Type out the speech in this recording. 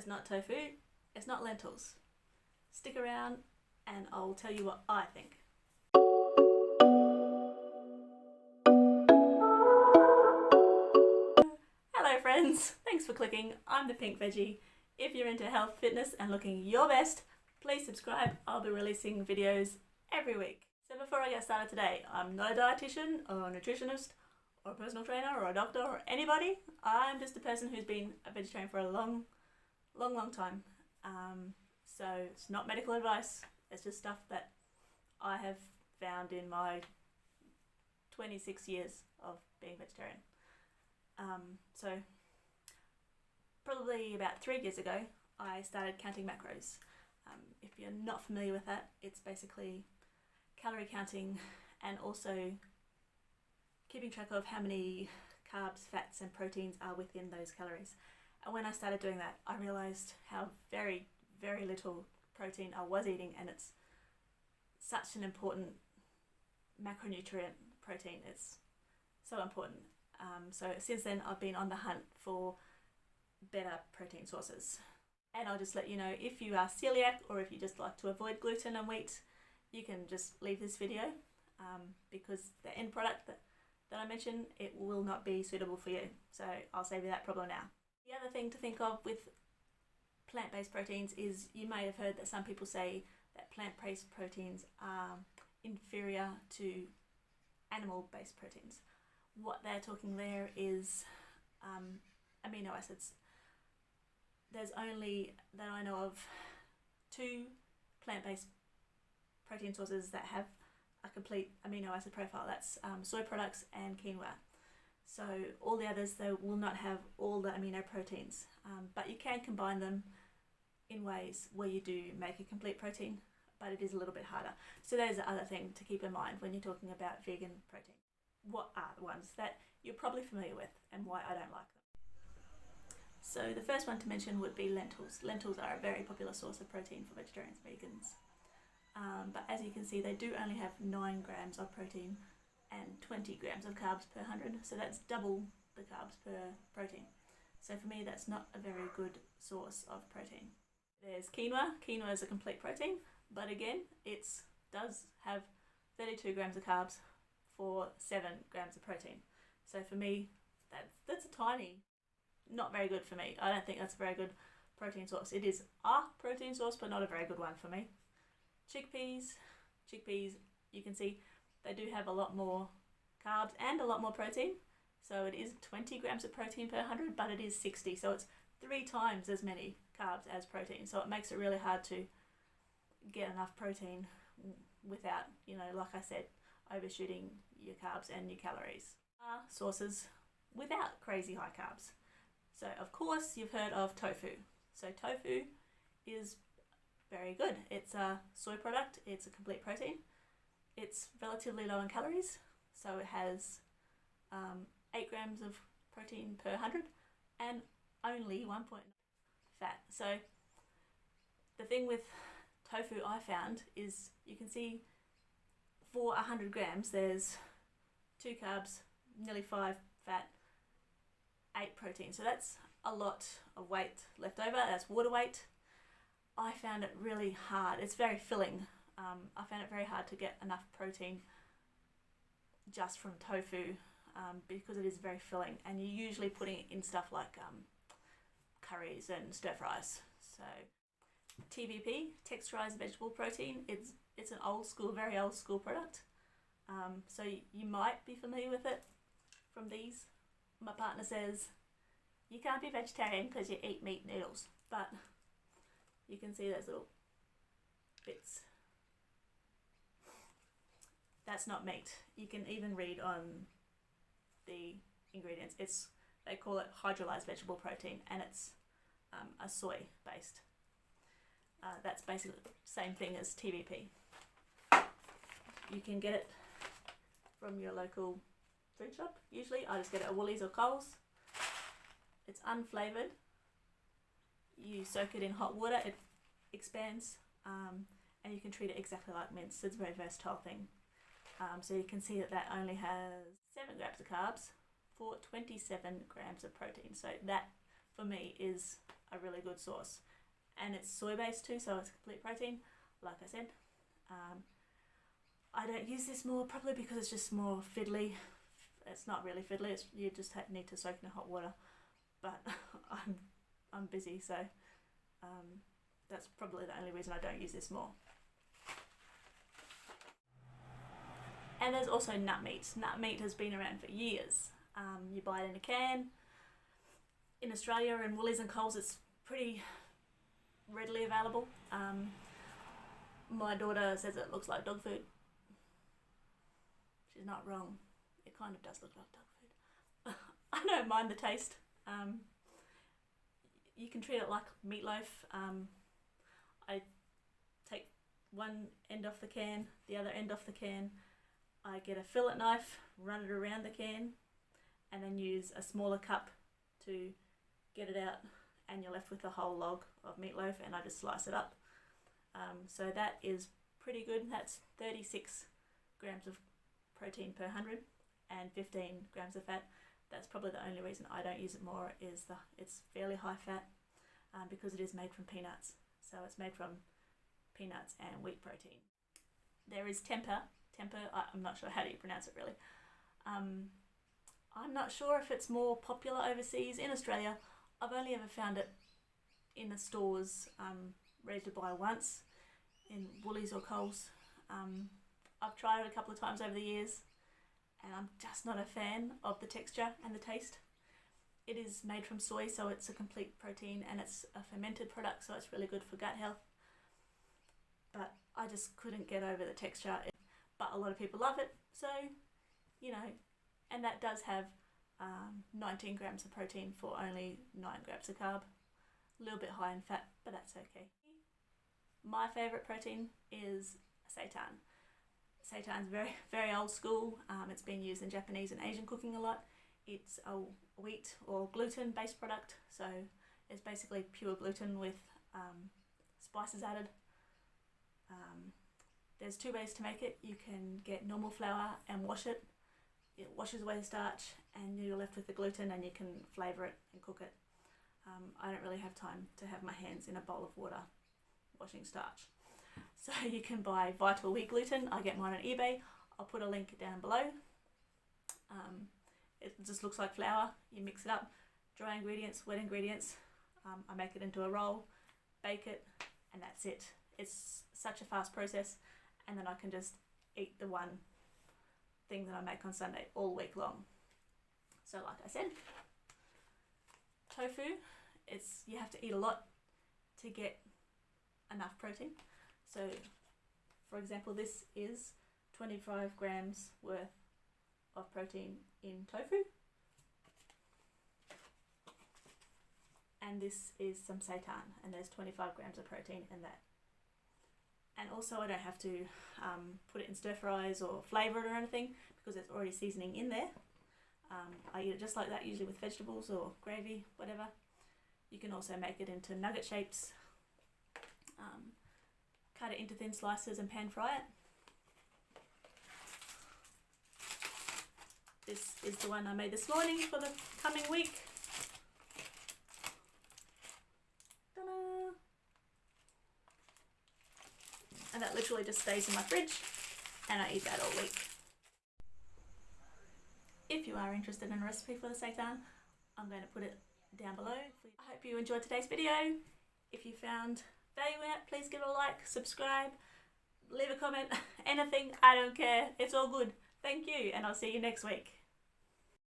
it's not tofu, it's not lentils. Stick around and I'll tell you what I think. Hello friends, thanks for clicking. I'm the Pink Veggie. If you're into health, fitness and looking your best, please subscribe. I'll be releasing videos every week. So before I get started today, I'm not a dietitian or a nutritionist or a personal trainer or a doctor or anybody. I'm just a person who's been a vegetarian for a long time. So it's not medical advice, it's just stuff that I have found in my 26 years of being vegetarian. So probably about 3 years ago, I started counting macros. If you're not familiar with that, it's basically calorie counting and also keeping track of how many carbs, fats and proteins are within those calories. And when I started doing that, I realized how very little protein I was eating, and it's such an important macronutrient, protein. It's so important. So since then I've been on the hunt for better protein sources. And I'll just let you know, if you are celiac or if you just like to avoid gluten and wheat, you can just leave this video because the end product that I mentioned, it will not be suitable for you. So I'll save you that problem now. The other thing to think of with plant-based proteins is you may have heard that some people say that plant-based proteins are inferior to animal-based proteins. What they're talking there is amino acids. There's only, that I know of, 2 plant-based protein sources that have a complete amino acid profile. That's soy products and quinoa. So all the others, they will not have all the amino proteins, but you can combine them in ways where you do make a complete protein, but it is a little bit harder. So there's the other thing to keep in mind when you're talking about vegan protein. What are the ones that you're probably familiar with and why I don't like them? So the first one to mention would be lentils. Lentils are a very popular source of protein for vegetarians and vegans. But as you can see, they do only have 9 grams of protein and 20 grams of carbs per 100. So that's double the carbs per protein. So for me, that's not a very good source of protein. There's quinoa. Quinoa is a complete protein, but again, it does have 32 grams of carbs for 7 grams of protein. So for me, that's a tiny, not very good for me. I don't think that's a very good protein source. It is a protein source, but not a very good one for me. Chickpeas, you can see they do have a lot more carbs and a lot more protein. So it is 20 grams of protein per 100, but it is 60. So it's 3 times as many carbs as protein. So it makes it really hard to get enough protein without, like I said, overshooting your carbs and your calories. Sources without crazy high carbs. So of course you've heard of tofu. So tofu is very good. It's a soy product. It's a complete protein. It's relatively low in calories. So it has 8 grams of protein per 100 and only 1.9 fat. So the thing with tofu I found is you can see for 100 grams there's 2 carbs, nearly 5 fat, 8 protein. So that's a lot of weight left over. That's water weight. I found it really hard. It's very filling. I found it very hard to get enough protein just from tofu because it is very filling, and you're usually putting it in stuff like curries and stir fries. So TVP, texturized vegetable protein, it's an very old school product. So you might be familiar with it from these. My partner says you can't be vegetarian because you eat meat noodles, but you can see those little bits. That's not meat. You can even read on the ingredients. They call it hydrolyzed vegetable protein, and it's a soy based. That's basically the same thing as TVP. You can get it from your local food shop. Usually I just get it at Woolies or Coles. It's unflavoured. You soak it in hot water, it expands, and you can treat it exactly like mince. It's a very versatile thing. So you can see that only has 7 grams of carbs for 27 grams of protein. So that for me is a really good source. And it's soy based too, so it's complete protein, like I said. I don't use this more, probably because it's just more fiddly. It's not really fiddly, you just need to soak in hot water. But I'm busy, so that's probably the only reason I don't use this more. And there's also nut meat. Nut meat has been around for years. You buy it in a can. In Australia, in Woolies and Coles, it's pretty readily available. My daughter says it looks like dog food. She's not wrong. It kind of does look like dog food. I don't mind the taste. You can treat it like meatloaf. I take one end off the can, the other end off the can. I get a fillet knife, run it around the can, and then use a smaller cup to get it out, and you're left with a whole log of meatloaf, and I just slice it up. So that is pretty good. That's 36 grams of protein per 100 and 15 grams of fat. That's probably the only reason I don't use it more, is it's fairly high fat because it is made from peanuts. So it's made from peanuts and wheat protein. There is tempeh. I'm not sure how do you pronounce it really. I'm not sure if it's more popular overseas. In Australia, I've only ever found it in the stores, ready to buy once, in Woolies or Coles. I've tried it a couple of times over the years, and I'm just not a fan of the texture and the taste. It is made from soy, so it's a complete protein, and it's a fermented product, so it's really good for gut health. But I just couldn't get over the texture. But a lot of people love it, so, you know, and that does have 19 grams of protein for only 9 grams of carb. A little bit high in fat, but that's okay. My favourite protein is seitan. Seitan's very, very old school. It's been used in Japanese and Asian cooking a lot. It's a wheat or gluten based product, so it's basically pure gluten with spices added. There's 2 ways to make it. You can get normal flour and wash it. It washes away the starch, and you're left with the gluten, and you can flavour it and cook it. I don't really have time to have my hands in a bowl of water washing starch. So you can buy vitalwheatgluten. I get mine on eBay. I'll put a link down below. It just looks like flour. You mix it up, dry ingredients, wet ingredients. I make it into a roll, bake it, and that's it. It's such a fast process, and then I can just eat the one thing that I make on Sunday all week long. So like I said, tofu, you have to eat a lot to get enough protein. So for example, this is 25 grams worth of protein in tofu, and this is some seitan, and there's 25 grams of protein in that. And also I don't have to put it in stir fries or flavour it or anything, because there's already seasoning in there. I eat it just like that, usually with vegetables or gravy, whatever. You can also make it into nugget shapes, cut it into thin slices and pan fry it. This is the one I made this morning for the coming week. Ta-da! And that literally just stays in my fridge, and I eat that all week. If you are interested in a recipe for the seitan, I'm going to put it down below. I hope you enjoyed today's video. If you found value in it, please give it a like, subscribe, leave a comment, anything, I don't care. It's all good. Thank you, and I'll see you next week.